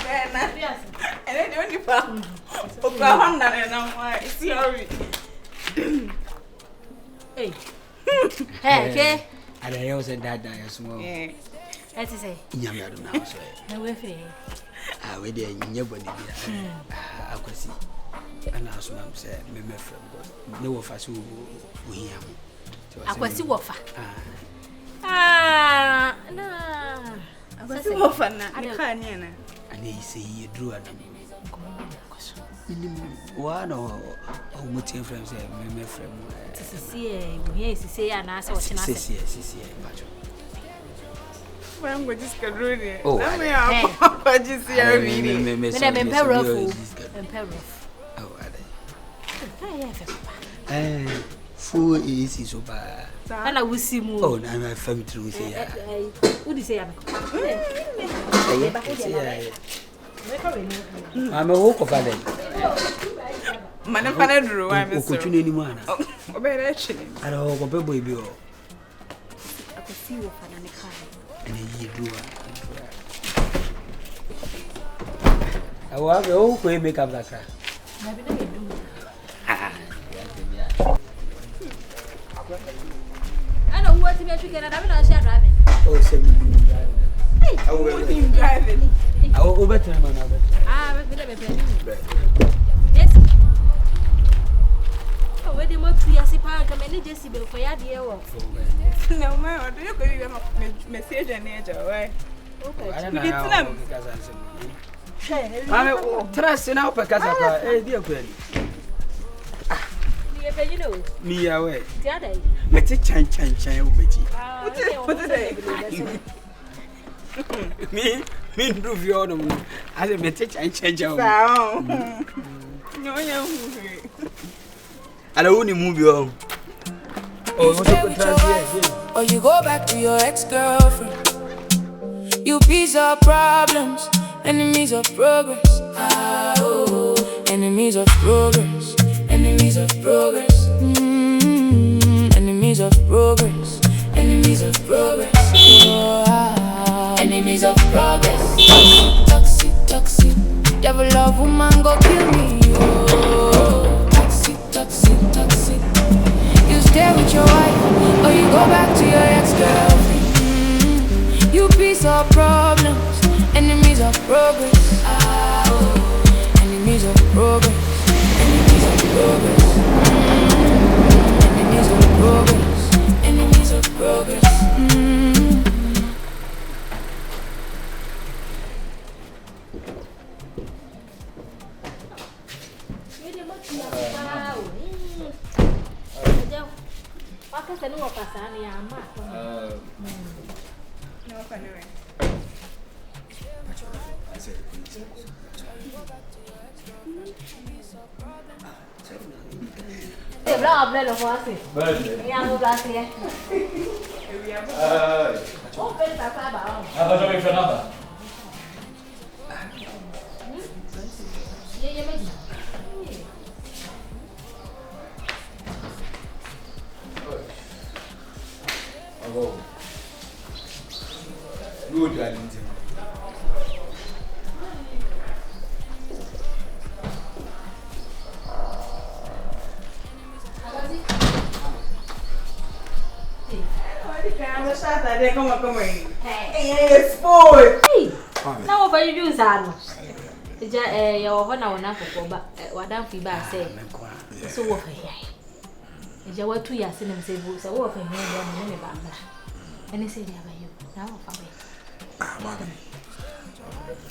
And then the only part. Oklahoma and I'm sorry. Hey. Hey, I don't say that I small. Let's say, Yammy, I don't know. no way for we there, nobody. I could see. And as mom said, me friend, no of us who hear me. I could see what. No. I was often I can't. And he say you drew at them. One or mutual friends, me friend. Yes, say, and I saw what she said. I'm going to Scadronia. Oh, let me have Papa just here reading. I'm powerful. Oh, full easy so bad. And I will see more. Oh, now my family through say, who do you say? I'm a walk of a day. Manapana drew, I'm a opportunity man. Oh, actually, I don't know, baby. I could see you for an account. And you do. I will go away, make up that car. I know what to make you get. I'm not sure driving. Oh, send me driving. I will driving. I will better than another. Yes. Oh, where the more 2 years apart, come any just for your dear work. No, my, do you go to message and nature? Why? Okay, I don't know. I'm trusting now because I dear Granny. You know, me away. the other day. Let's chan. Me do your own. I met it and change out. No, I don't want to move you on. Or you go back to your ex-girlfriend. You peace our problems, enemies of progress. Enemies of progress, enemies of progress. Enemies of progress, enemies of progress. Enemies of progress. Toxic, toxic. Devil love woman go kill me. Toxic, toxic, toxic. You stay with your wife, or you go back to your ex-girlfriend. You peace our problems, enemies of progress. Enemies of progress, enemies of progress. Enemies of progress, enemies of progress. anyway. Good, darling. Come aí. Yes, boy. Now what you do, Sano? Your honor will not go back. What don't we buy say? So what for here? Is your 2 years in them say books? I work for me and then Bamba. And they say, never you. Now for me.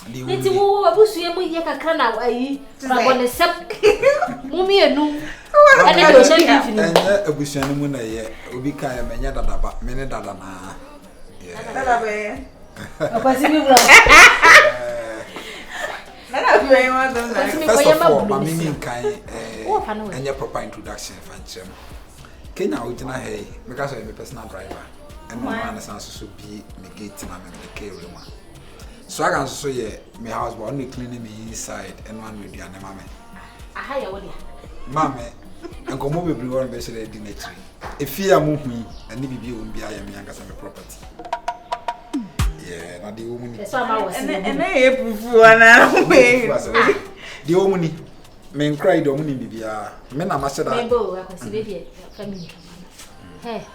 It's a war, Bussy, and we can come out. I want to sub Mummy and no. And I don't know. A bush and moon, we can't many that minute that first of all, my meaning kind and your proper introduction, Fancham. Kenya, we didn't have because I'm a personal driver, and my man is also be negating the care room. So I can say, my house was only cleaning me inside and one with the animal. I hire what Mamma, and come over everyone basically at dinner tree. If you are moving, and maybe you won't be a young as a property. Yeah, not the woman. And I approve one. The woman men cry, the woman be a men are master. I consider family. Hey,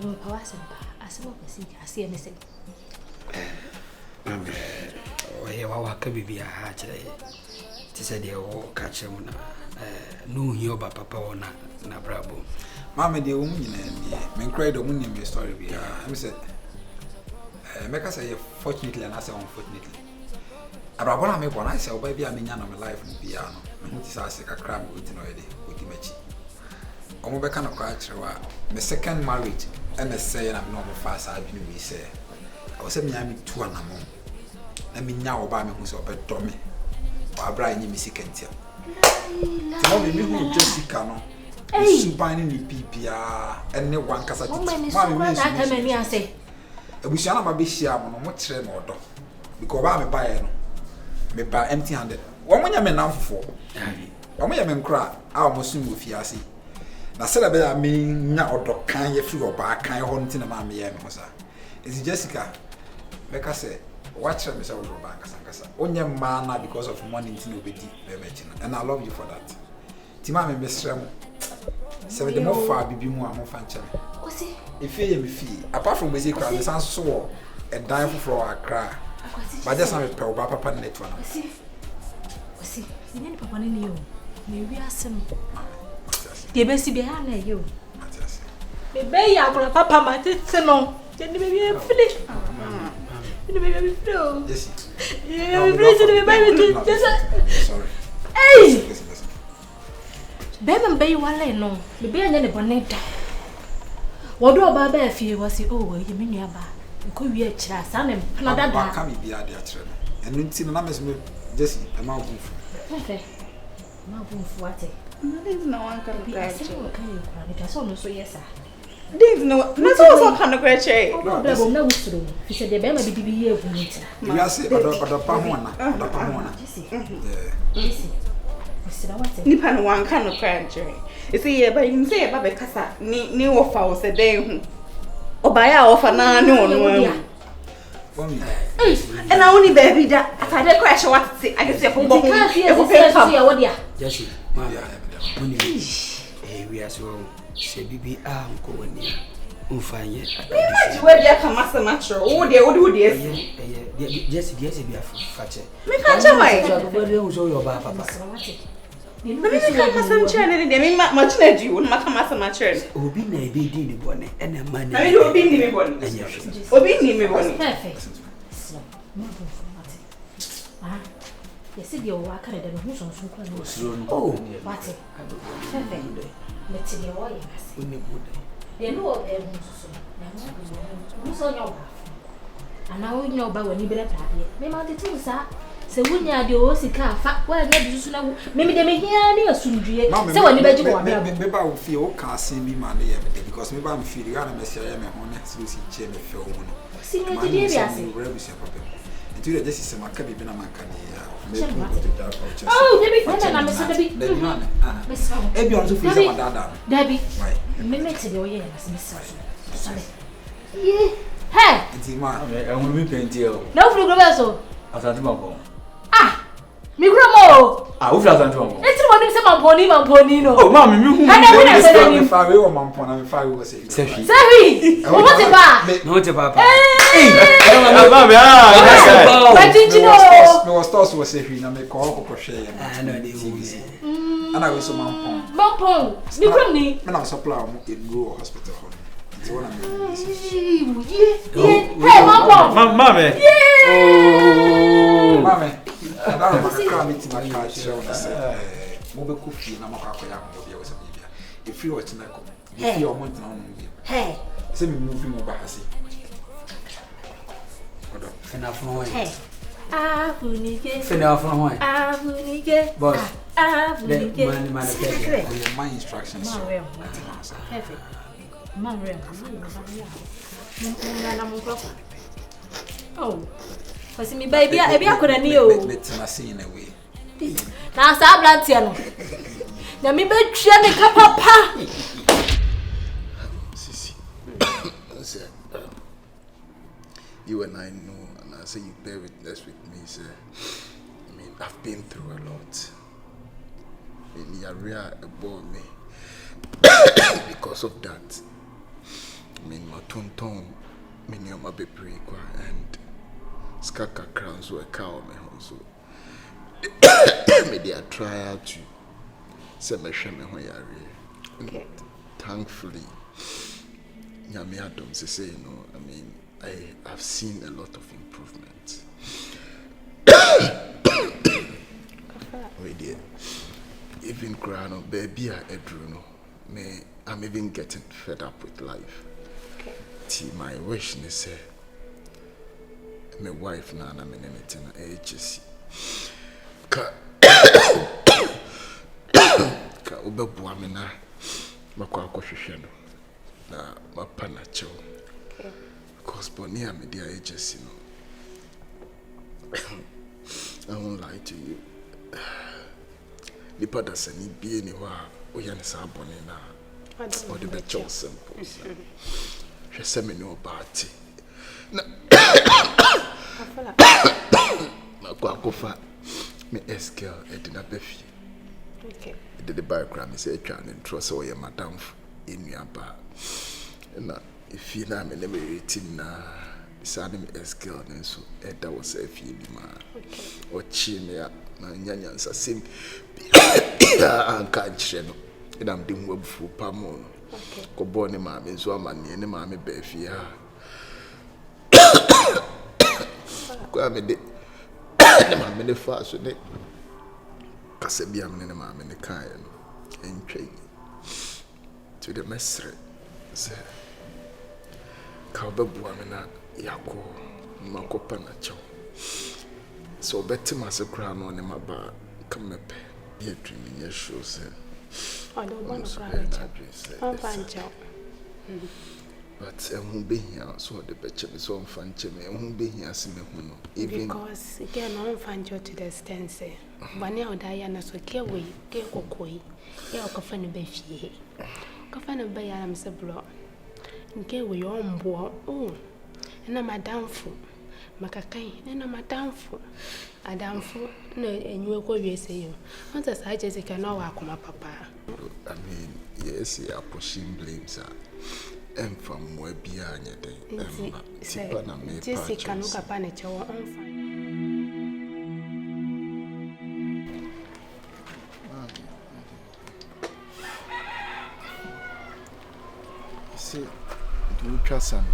you pass I see anything. Wa ka bibi a ha kire ti se de wo ka kire mu na no hi oba papa wona na brabo mama de wo nyina ni men cry do mun ni story bi am say make us say fortunately and I say unfortunately abrabo na me ko na say oba bi a menya na me life no bia no me ti say kakra me oti no yede oti machi omo be kana kwa kire wa me second marriage and I say na me no mo fa sa adwene wi say I was saying me two anamo na me nya oba me hu say obedo me wa bra nyi me sikentia ti mo me hu Jessica no suban ni bibia ene wan kasa titi ma me na me ni ase ebusia na ma be hia mo no mo kire me odo because ba me buy no me ba empty handed wo mo nya me namfo wo mo nya me nkra a mo sum ofiase na sele be ya me nya odo kan ye free oba kan ho nti na ma me ye me sa is Jessica make us say watch me say oba kasa onye man because of money nti no bedi be mechi and I love you for that ti ma me mesrem se the mo fa bibi mu a mo fa nche o si if you me fi apart from basic crowd the sans so a dime for Accra but just na pe oba papa net one o si ni papa ni yo me wi asem de be si be ha na yo me be ya ko papa ma tete no je ni be bi finish ni be bi finish yes yeah me please ni be bi just sorry hey Bema be wale no me be anya ne boneta wodo oba ba afie wasi oh ye me nua ba ko wi a kira sa na mpana dada ba ka me bia de a kira no enu nti na mesme Jesse e ma bufu okay ma bufu ate Dave no one can cry so no so yes Dave no so can cry che no Dave na wusuru fi se de be ma bibi ye egu nti we are say odo pa ho na Jesse nipa no one can cry che you see ye ba him say ba be kasa ni ofa o se den hu obaya ofa na ne onu and I only baby that I had a crash what say I can say for book Jesse money we are so say bibi ko woni unfanye we dia kama samacho wo de Jesse be afache me ka cha mai go so your ba papa me ka masam chene de me ma chene ji won ma ka masam chene obi na ebe di ni bone ena man na me obi ni me bone obi ni me bone perfect yes if you work at the who's on so oh what perfect let's see what you say you know so who's on your ana wo nya oba wani bere taade me ma de tin sa se wunya de o sika fa wa nya de susu na wo me de me hia ne asundue se wani beji wo abra me ba wo fie o ka sin bi ma ne ye me because me ba me fie ga na me sia ye me ho ne so si che me fe o mu no si ne de bi ase tu le just se maka bi na maka ne ya me oh debi na me se debi debi na me se e bi on so fi se ma dada debi me mete de o ye na se me se sale ye hey nti ma e ho bi penti o na ufuru gro beso asante mako mi gro mo ufuru asante mako enti mo ni se mamponi no oh ma mi hu me fa we o mampona me fa we o se Sefi o mo te ba no te papa ma me ba jinjino me was toss was Sefi na me ko hwe ye no dey TV ana we so mampon mi gro ni me na supply mo Eduro hospital ho so na me hey mampon mame oh mame ada ma ka mi ti ma ka show na se mo be ku fi na makwa akwa ya mo bia we se bia e fi o tina ko e fi o mo tina no bia hey se mi mu fi mo ba hasi odo fena fun wa hey afunike fena fun wa afunike boss afunike man my instructions so perfect man rem na mo pro oh kasi mi baby e bia akora ni o me tina see in a way na sa blantia no na mi be twa ne ka papa Sisi say you and I know and I say you bear witness with me sir. I mean I've been through a lot in the area about me because of that. I mean my tonton many of my baby and skaka crowns were cow me so me they try to say me shame me yare. Okay. Thankfully nyame adom say you know I mean I have seen a lot of improvement. Wait there. Even grano baby Edru no me I'm even getting fed up with life. Okay. My wish is say my wife na me nene na HC ka obebu amena makwa akohwehwe no na mapa na chew okay because boni am dia HC no I won't lie to you the part that's any be anywhere o ya ne sa boni na o de be chew simple je say me no party na makwa kofa me eskel edina befi okay the background is a trying and trust or your madam in your bar na if you na me na me rating na sane me eskel and so that was a few ma o chi me na nyanya nsa sim anka nchire no edam de mu abufu pamo no okay ko bo ne ma me nso amane ne ma me ba fi ha kwa me de ne ma me ne fa so ne kase bia me ne ma me ne kan no entwe to the mesre se ka obabu ame na yako makopa na chaw so beti masekra no ne maba kamepe ye twini ye show se I don't want to cry. I'm fine, Joe. But who be here so the betcha me so fan cheme who be here see me no even because again I'm fan Joe to the extent say but now Diana so care we get kokoi ya ko fa ne be fie ko fa ne be ya am se bro nke we yo mbo oh na madamfo makakai na madamfo adamfo na enwe ko wie se yo once sa Jessica no wa akoma papa I mean yes ya pushing blames em from where be anya den tipa na me pa Jessica no kapa na chewo onfa see do trust am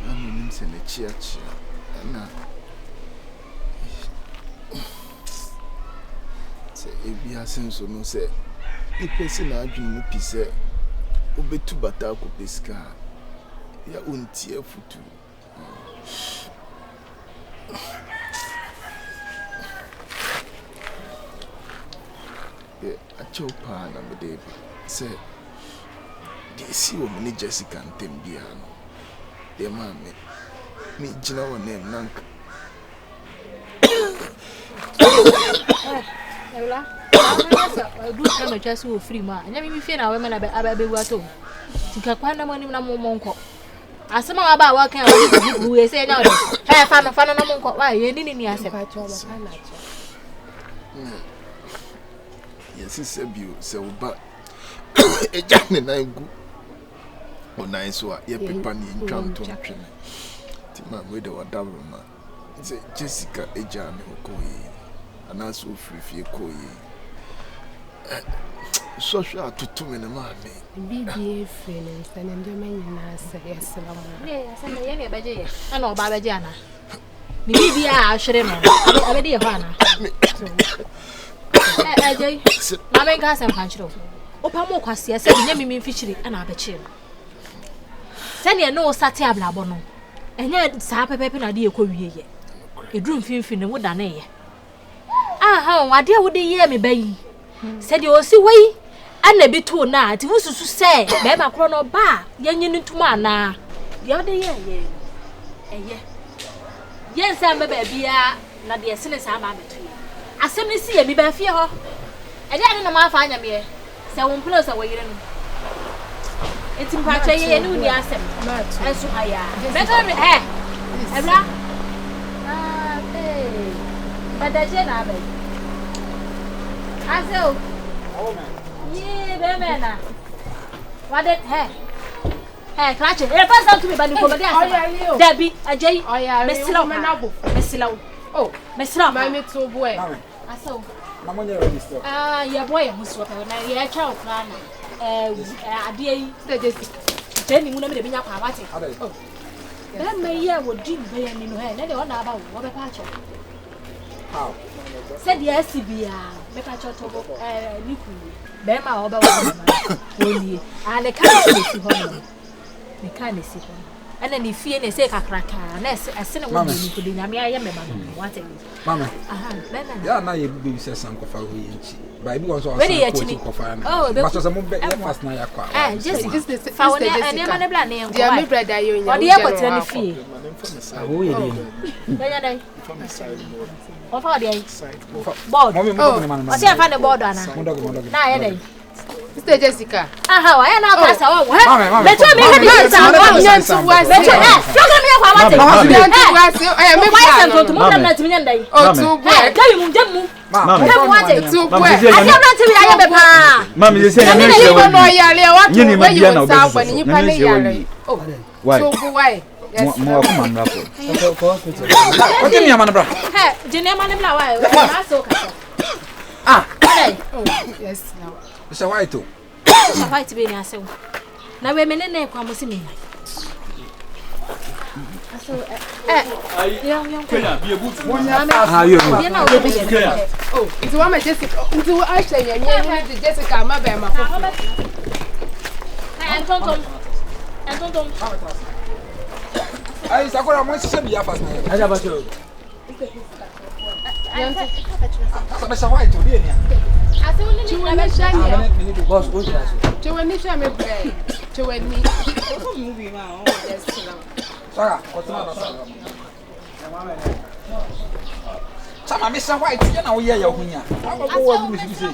I'm nim se na chia na se ebi asenso no se ipesi na adwene mu pise obetu bata ko peska ya onti afutu chopa na me say the see woman Jessica and Tim Diano. The man me jina one name nank. Ela, do come just so free man. Nya me fie na we man abe wato. Tika kwa na money na monko. Asema aba wa kan we say nya o. Eh fa no na monko. Wa ye ni asem. Yes, it's a view, so but a jack and I go. Oh, nice, so you prepare me in John to train. Tima, with our double man. It's Jessica, a jam, who and also free koi. So sure to 2 minutes, man. BBA friends and enjoyment in us, yes, yes, and the young baby. I know Baba Jana. Maybe I should have already a Hana. My main gas and punch. Opamo Quasia said, Yammy fishery and aperture. Send you no satia blabono. And yet, Sapa Pepin idea could ye. A dream fin would done a. Ah, how I dear would they hear me, baby? Said you see way. And a bit too night, who's to say, Bema chrono bar, young to mana. The other year, yes, I'm a baby, not the essence I'm between. I simply see me by fear. I didn't know my final me. So one plus away. It's in part a year, new answer. And so I am. Better me, eh? But the Jenna. I so. Yeah, Bemana. What did hey, catch it. If I to me, but you come again. Debbie, a J. Oh, yeah, Miss Low. Oh, Miss Low, my little boy. I saw. Your boy, Miss Water, now your child plan. A dear, then you never been up our watching. Oh, that may year would Jim Bay and in her, then they wonder about what a patch. How? Said yes, CBR, make a shot of Niku. Bema over only, and the can't see home. And then if you say a cracker, and as soon as you could in a mere what it is. Mamma, yeah, now you be says Uncle Fawi. But it was already actually. Oh, but was a move last night. Ah, just this found and never the black name. Dear brother, you or the airport any fee. Of all the board. I see I find a board on now. Mr. Jessica. Aha, I am now pass our work. Let me have you some onions to was. Let me have to more than million day. Oh, two boy. Tell you, Jamu. Mamma, two boy. I am not to be a papa. Mamma, you say, you know, you know, when you pay. Oh, why? Why? More command. What do you mean, Manabra? Hey, Jenny Manabla. Ah, yes, now. So why to? So why to be in so? Now we may name come see me. So young be a good one. How you know? Oh, it's one Jessica. It's what I say, and Jessica, my baby. And Tom. I Sakura wants to be a fast name. I have a joke. So why to be here? I saw you boss, what is it? To when you shall me play. To when me. Movie now. Yes, Sarah, what's the some Mr. White, you know, yeah, you're here. I will go on with you.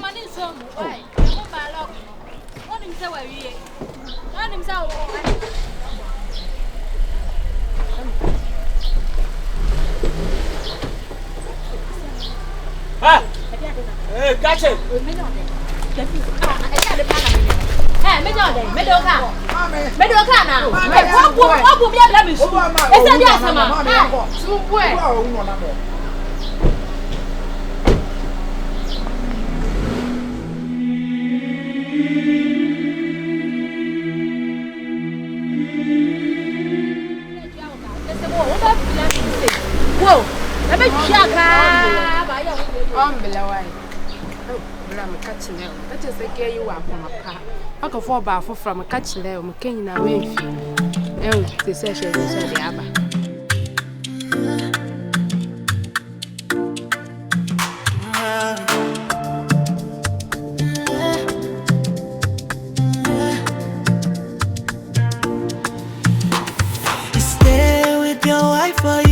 Ah! Hey, catch it! Hey, middle car. What will be a blemish? It's a yes, man. Two boy. Whoa, let me check. I'm catching them. That is a gay you are from a car. I can fall back from a catching them. Can you away? Oh, the session is the other. die for